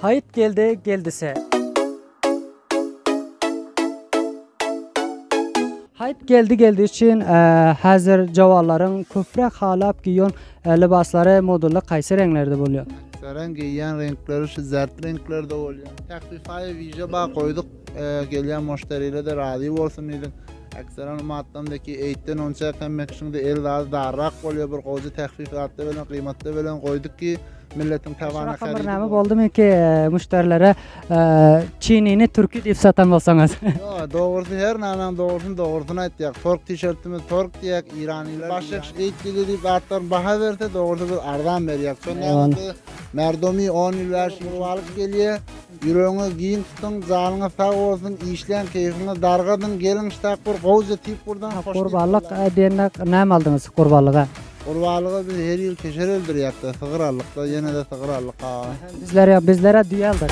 Hayıt geldi geldise. Hayıt geldi için hazır cavalların köprek halap giyon libasları modullu kaysı renklerde buluyor. Saran giyen renkleri şu zert renklerde oluyor. Takvifayı vize bağ koyduk. Gelen müşteriyle de razı olsun dedik. Ekseran umatlamdaki eğitten onca kemmek şimdi el daha darrak oluyor bir koca takfifatta bilen kıymatta bilen koyduk ki milletin tavana karıydı. Şurada bir oldu mu ki müşterilere Çinini Türk'ü deyip satan olsanız? Yo, doğrusu her nanan doğrusunu ayttık. Tork tişörtümüz tork diyek, İraniler. Başka eğit dili deyip atlar baha verse doğrusu biz ardan veriyek. Sonra merdomi 10 yıl şimdi alıp geliyor. Yüreğiniz giyin tutun, zalınız sağ olsun, işleyen keyfiniz dargadın, gelin işte kovuca tip buradan. Kurbanlık diyenler ne aldınız kurbanlığa? Kurbanlığı biz her yıl keşer öldürüyek de, sığır aldık da, yine de sığır aldık. Bizlere düğü aldık.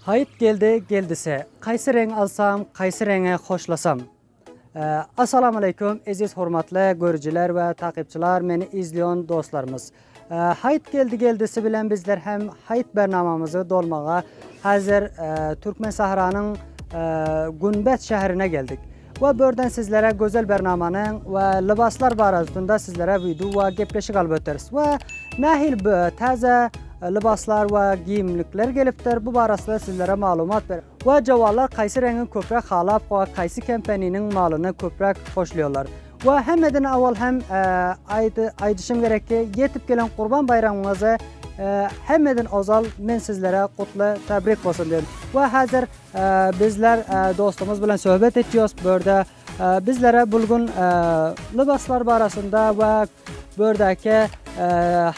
Hayıt geldise, kaysı renk alsam, kaysı renge hoşlasam. Assalamu alaikum, aziz hurmatlı görücüler ve takipçiler, beni izleyen dostlarımız. Hayıt geldisi bilen bizler hem hayıt bernamamızı dolmağa hazır Türkmen Sahra'nın Günbet şehrine geldik. Ve buradan sizlere güzel bernamanın ve libaslar barasında sizlere video ve gepleşik albeteriz. Ve nahil taze libaslar ve giyimlikler geliptir. Bu barasında sizlere malumat verir. Ve cavallar kaysı rengin köprek halap ve kaysı kempeninin malını köprek hoşluyorlar. Ve hemeden avval hem aydışım gerek ki yetip gelen kurban bayramımızı hemeden azal men sizlere kutlu tebrik olsun diyorum. Ve hazır bizler dostumuz bilen sohbet ediyoruz. Burada bizlere bulgun libaslar barasında ve buradaki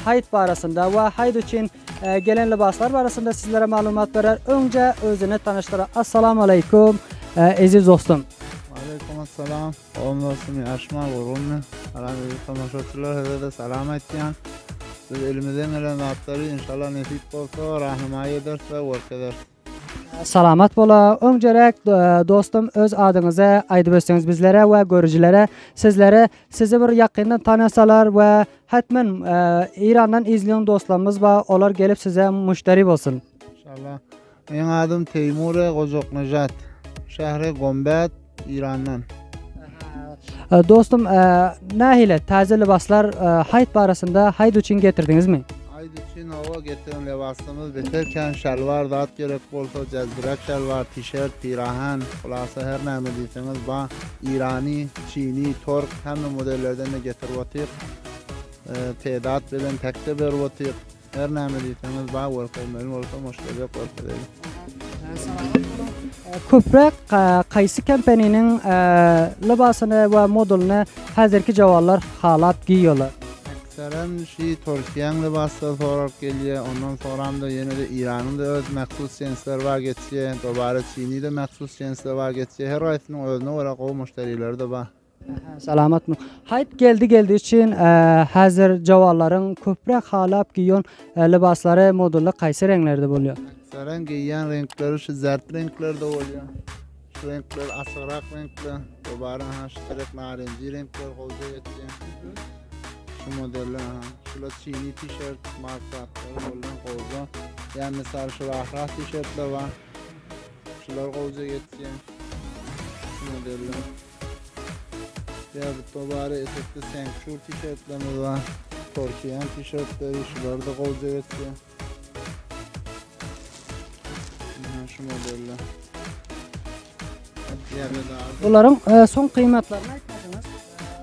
hayıt barasında ve hayıt için gelen libaslar barasında sizlere malumat verir. Önce özünü tanıştırır. Assalamu alaikum aziz dostum. Aleykümselam. Olmasın aşma vurulma. Aramızda tamaşaçılar hızlı selam ettiğin. Biz elimizden gelen atları inşallah nasip olsa rahnumayı ederiz ve work ederiz. Salamat bola. Öncelik dostum öz adınızı aydıp ötseniz bizlere ve görücülere sizi bir yakından tanısalar ve hatmen İran'dan izleyen dostlarımız var. Onlar gelip size müşteri olsun. İnşallah. Benim adım Teymur Kozoknejat. Şehri Günbet, İran'dan. Dostum, nahile taze libaslar hayıt barasında hayıt için getirdiniz mi? Hayıt için hava getiren libasımız biterken şalvar dağıt gerek olsa cezbirek şalvar, tişört, pirahan, kulası her neyme deyseniz ba İrani, Çini, Tork hem modellerden de getirvatik. Tedat bilen tekte bervatik. Her neyme deyseniz ba work'olmalı olsa müşteriye work edelim. Köprek kaysı kempeninin libasını ve modelini hazırki cavallar halap giyiyorlar. Ekseren Türkiye'nin libasları sorarak geliyor. Ondan sonra da yine de İran'ın da öz məxsus cinsler var geçiyor. Dobara Çin'i de məxsus cinsler var geçiyor. Her ayısının özüne olarak o müşterileri de var. Salamat mı? Hayıt geldi için hazır cavalların köprek halap giyon libasları modullu kaysı renklerde buluyor. Ekseren giyen renkleri şu zert renklerde oluyor. Şu renkler asırak renkli. Dobara şu direkt narenci renkler koyuyor geçiyor. Şu modeller şurada Çin'i tişört markatları olan koyuyor. Yani mesela şu rahra tişörtler var. Şular koyuyor geçiyor. Şu modeller. Ya bu dobara etekli senkşur tişörtlerimiz var. Türkiye'nin tişörtleri şular da koyuyor geçiyor. Şu modeller. Bunların son kıymetlerini aytmadınız.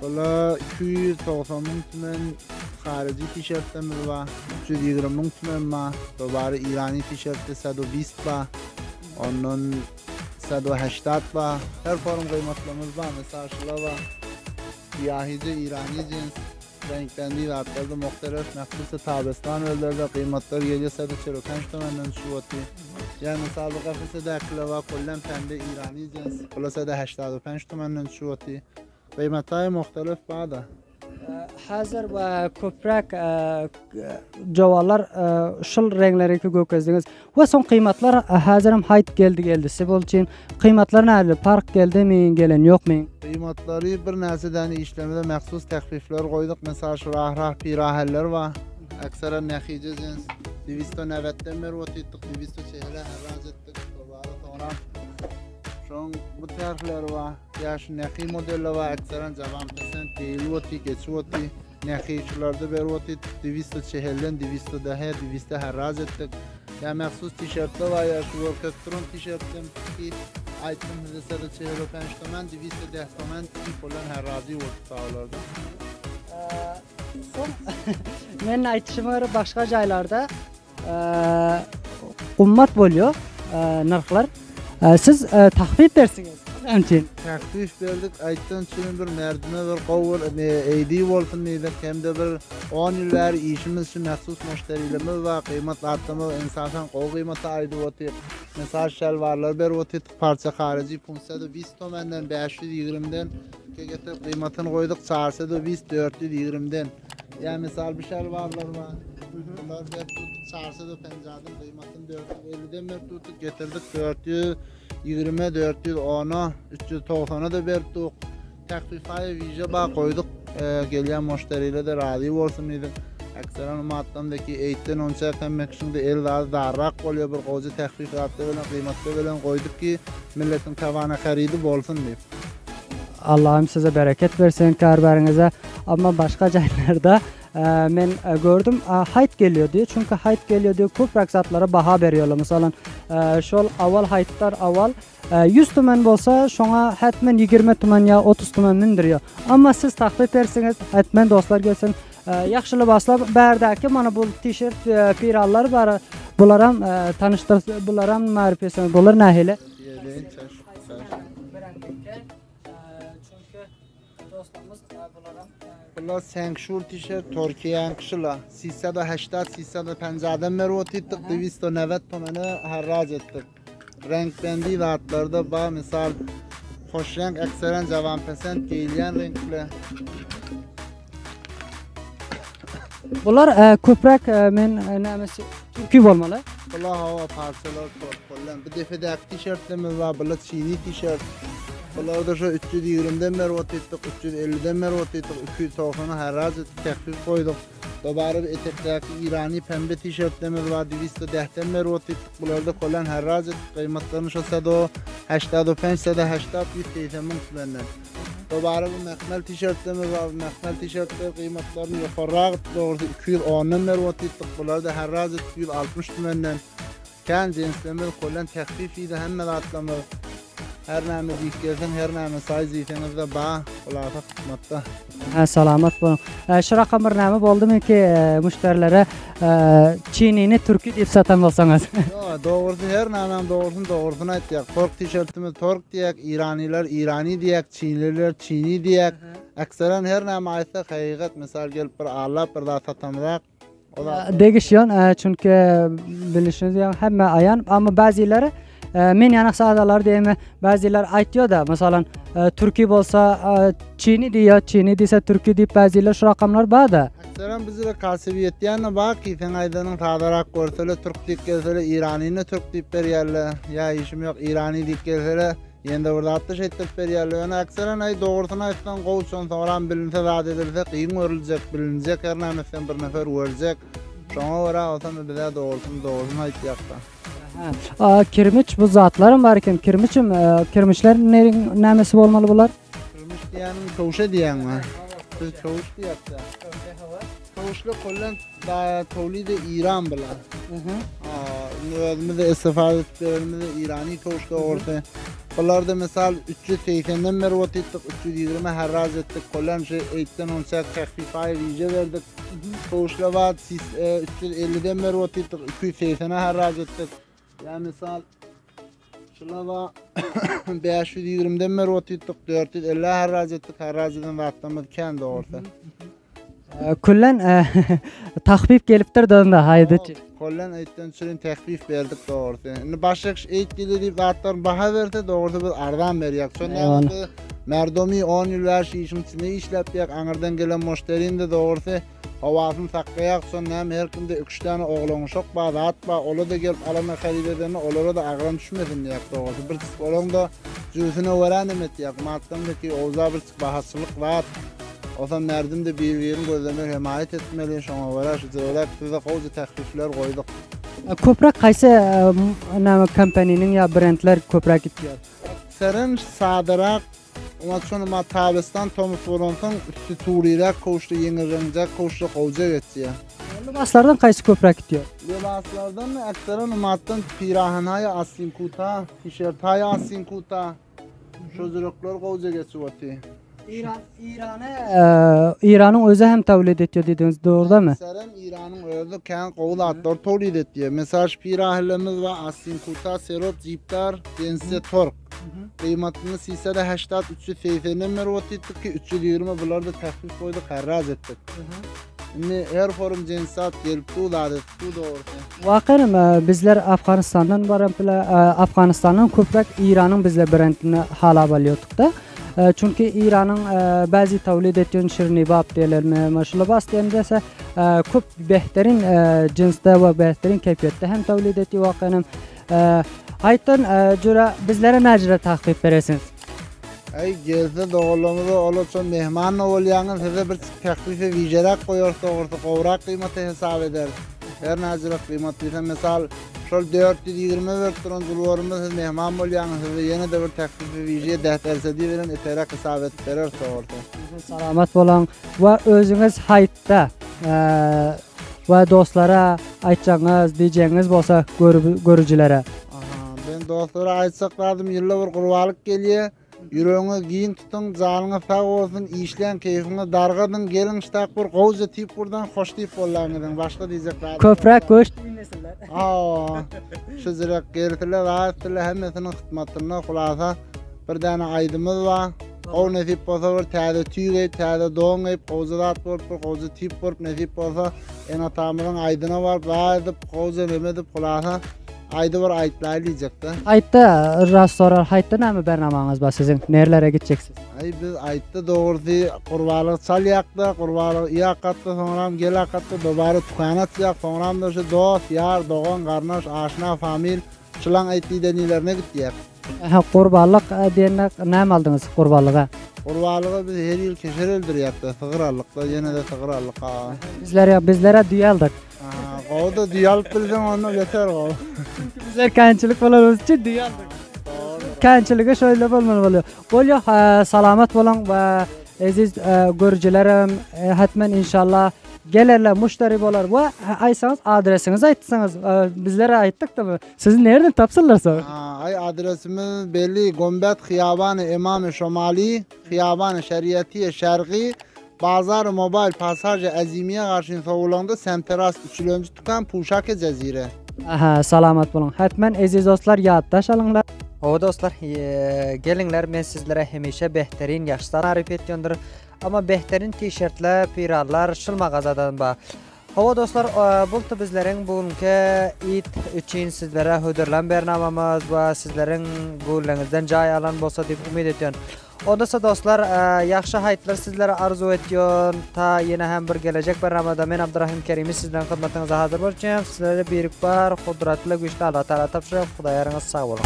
Valla 290 bin tümen harici tişörtlerimiz var. 320 bin tümen var. Dobara İrani tişörtte 120 var. Onun 180 var. Her form kıymetlerimiz var. Mesela şular var. Siyahice İrani cins. Renklendi artlarda muhtelif məxsus tabistan öldürde kıymetler geliyor 145 tümenden şu atı. Yani mesela bu kafese dakile var kullen pembe İrani cins. Kula 185 tümenden şu atı. Kıymetler muhtelif bağda. Hazır ve köprek cavallar şıl renkleri ki göközdünüz. Ve son kıymatlar hazırım hayt geldi. Sebol için kıymatlar nerede? Park geldi mi? Gelen yok mu? Kıymatları bir neseden işlemede məxsus təxfiflər qoyduq. Mesela şu rah piraheller var. Aksara nəxicə cins 290'den beri otittik, 240'e herraz ettik. Dobarı sonra şun bu tərflər var. Ya şu nəxi modeli var. Aksaran cavan pesen değil oti, geçi oti. Nəxişlarda beri otit 240'den 210'e 200 herraz ettik. Ya məxsus tişörtlər var ya şu orkestron tişörtüm ki aytım hizasada 45 toman 210 toman falan herrazi oldu sağlarda. Son men aytışıma göre başka jaylarda qımmat boluyor narxlar. Siz taxfif versiniz. Emtin. Təxfif verdik, aytdan üçün bir mərdimə bir qovur, eydi olsun dedik, hem de bir 10 illər işimiz üçün məxsus müşterilərimiz var, qiymat artımı, insafen qov qiymatı aydı otur. Mesela şəlvarlar bir otur, parça xarici 520 tomandan 520'den getirip qiymatını koyduk, 420 420'den. Yani misal bir şəlvarlar var. Bunlar bir tutup 450'den qiymatını 450'den bir tutup getirdik 420 410'a 390'a da verdik. Təxfifaya vize bağ koyduk. Gelen müşteriyle de razı olsun dedik. Aksaran umatlamdaki eğitten onca temmek için de el daha darrak oluyor bir koca təxfifatı bilen kıymatı bilen koyduk ki milletin tavana xaridi olsun deyip. Allah'ım size bereket versin karbarınıza. Ama başka jaylarda men gördüm hayt geliyor diye. Çünkü hayt geliyor diye köp raksatlara baha veriyorlar. Mesela şol aval haytlar aval 100 tuman bolsa şona hatmen 20 tuman ya 30 tuman mindiriyor. Ama siz taxfif versiniz, hatmen dostlar gelsin. Yaxşı libaslar berdəki mana bu tişört pirallar var. Bularam tanıştır, bularam marifəsən. Bunlar nə elə? Bunlar Senkşur tişört Türkiye'nin kışıla 380-350'den beri otittik 290 tomanı harraz ettik. Renk bendi vaatlarda bağ misal hoş renk aksaren cavan pesent giyilyen renkli. Bunlar köprek men nəməsi Türkiye olmalı. Bunlar hava parçalar kollan. Bir defedeki tişörtlerimiz var. Bunlar Çini tişört. Bunlar da şu 320'den beri otittik, 350'den beri otittik, 290'a herraz ettik, təxfif koyduk. Dobarı bir etekteki İrani pembe tişörtlerimiz var, 210'den beri otittik. Bunlar da kollan herraz ettik. Kıymatlarını şu 85, 80, 180 benden. Dobarı bu mekmel tişörtlerimiz var. Mekmel tişörtler kıymatlarını yukarı doğrusu 210'dan beri otittik. Bunlar da herraz ettik 160 benden. Kendi cinslerimiz kollan təxfifiydi, hemen atlamı. Her neyme deyip gelsen, her neyme sayı zeytinizde bağ, olata kısmatta. Salamat olun. Şu rakamlar nəmi oldu mu ki müşterilere Çinini Türkiye deyip satan olsanız? Doğrusu her neyme doğrusunu ettik. Tork tişörtümüz Tork diyek, İraniler İrani diyek, Çinliler Çini diyek. Aksaran her neyme aysa hakikat, misal gelip bir ağla bir daha satamırak. Değişiyor çünkü bilişiniz ya hem ayan ama bazıları men yana sadalar diyeme bazılar aytıyor da mesela Türkiye olsa Çin'i diyor, Çin'i dese Türkiye deyip bazılar şu rakamlar var da. Aksaran bizde kasibiyet yani bak ki sen aydanın tadarak görsele Türk deyip gelsele İrani'ne Türk deyip beriyerle ya işim yok İrani deyip gelsele yende burada atış ettik beriyerle yani aksaran ay doğrusuna ayttan kovuşun sonra bilinse vaat edilse kıyım örülecek bilinecek her neymesin bir nefer örecek. Şuna uğra olsan bize doğrusunu aytıyakta. Kirmiç bu zatlarım var iken kirmiçler nämesi olmalı bunlar? Kirmiç diyenin çoğuşa diyen var. Biz çoğuş diyek de. Çoğuşlu kollan da tevlid İran bile. Özümüzde istifade ettiklerimiz İrani çoğuşlu orta. Bunlar da misal 380'den beri otittik, 320 herraz ettik. Kollan şey 8'den 10'a təxfifaya vize verdik. Çoğuşlu var 350'den beri otittik, 280'a herraz ettik. Yani misal şurada 520'den beri otittik, 450 herraz ettik, herraziden vaatlamız kendi orta. Kullen tahfif gelipdir da haydıcı. Kollan aytdan çürün təxfif verdik doğrusu. Indi başqa ayt dilidi zatlar baha verdi doğrusu biz ardan beriyik. Sonra merdomi 10 yıl ver işin içinde işlep anırdan gelen müşterinin de doğrusu havasını saklayak. Sonra her kimde 3 tane oğlan çok bazı atma. Ola da gelip alana xarid edeni olara da ağran düşmesin diye doğrusu. Bir tık olan da cüzüne veren emet diye. Matlamdaki oza bir tık bahasılık var. O zaman merdim de bir gözlemler himayet etmeli. Şuna varaş olarak size koca təxfiflər koyduk. Köprek kaysı kompaninin ya brendler köprek gidiyor? Seren sadarak ama sonra Tabistan Thomas Volant'ın üstü tuğrirak koştu yeni renkler koştu koca geçiyor. Libaslardan kaysı köprek gidiyor? Libaslardan aksaren umattan pirahanaya asin kuta, tişörtaya asin kuta. Çocuklar koca geçiyor. İran'ın özü hem tevlid ediyor dediniz, doğru değil mi? Seren İran'ın özü kendi qoğul atlar tevlid ediyor. Mesela pirahlarımız var asin kuta, serot, jiptar, dense tork. Kıymatını sisede 80 380'den mervat ettik ki 320 bunlar da təxfif koyduk, harraz ettik. Şimdi her forum cinsat gelip tuğladı, doğrusu. Vakırım bizler Afganistan'dan Afganistan'ın köprek İran'ın bizle brendini hala balıyorduk da. Çünkü İran'ın bazı tevlid ettiğin şirnibab diyelim, maşallah diyemde ise çok behterin cinsde ve behterin keyfiyette hem tevlid ettiği vakırım. Haytan cüra bizlere necre tahfif veresiniz? Ay gelse doğruluğumuzu olursa mehman olayanın size bir teklifi vicerak koyarsa orta kovrak kıymeti hesap eder. Her necre kıymetli misal şol 420 vertron zulvarımız mehman olayanın size yine de bir teklifi viceye dehterse diye veren eterek hesap ettirir orta. Salamat olan ve özünüz haytta ve dostlara aytacağınız, diyeceğiniz olsa görücülere. Ben dostlara aytsakladım yıllar bir kurbalık geliyor. Yüreğine giyin tutun, canına sağ olsun, işleyen keyfine dargadın, gelin iştak bir kovuca tip buradan hoş tip ollarından, başka diyecekler. Köprek koş. Şu zirek geritiler, rahattiler, hemmesinin hıtmatına kulasa bir tane aydımız var. O nesip olsa bir tane tüy tane doğun geyip, kovuca da atılıp, kovuca tip vurup, nesip olsa en atamızın aydına var, daha edip, kovuca nemedip kulasa. Ayda var aytlar diyecekti. Aytta restoran, aytta ne mi bernamanız var sizin? Nerelere gideceksiniz? Ay biz aytta doğrusu kurbalık salyakta, kurbalık iyakatta, sonra gelakatta, dobarı tukana sıyak, sonra da şu dost, yar, doğan, karnaş, aşna, famil, çılan aytlı denilerine gittiyak. Kurbalık diyenler ne mi aldınız kurbalığa? Kurbalığı biz her yıl keşer öldürüyakta, sığır allıkta, yine de sığır allık. Bizlere düyaldık. O da düyal bilsen onu yeter o. Bizler kançılık falan için düyaldık. Kançılığa şöyle olmalı. Bolyo salamat olan ve aziz görücülerim hatmen inşallah gelirler, müşteri bolar ve aysanız adresinizi aytsanız bizlere ayttık da mı? Sizi nereden tapsınlar sonra? Ay adresimiz belli. Gombet Xiyaban-ı İmam-ı Şomali, Xiyaban-ı Şeriyeti Şerqi, Bazar Mobil Pasaj-ı Azimiye karşın savulanda Semteras 3. tutan Puşak Cezire. Salamat olun. Hatmen aziz dostlar yaddaş alınlar. O dostlar gelinler ben sizlere hemişe behterin yaşlar tarif ediyordur. Ama behterin tişörtler, pirallar şıl mağazadan ba. Hava dostlar bultu bizlerin bugünkü it için sizlere hüdürlen bernamamız ve sizlerin güllenizden cay alan bolsa dep umid ediyorum. Odasa dostlar yaxşı haytlar sizlere arzu ediyor. Ta yine hem bir gelecek bernamada men Abdurrahim Kerimi sizlerin hizmetinize hazır olacağım. Sizlere birlik var, kudretli güçlü Allah Teala tapşırıyor. Xudayarınız sağ olun.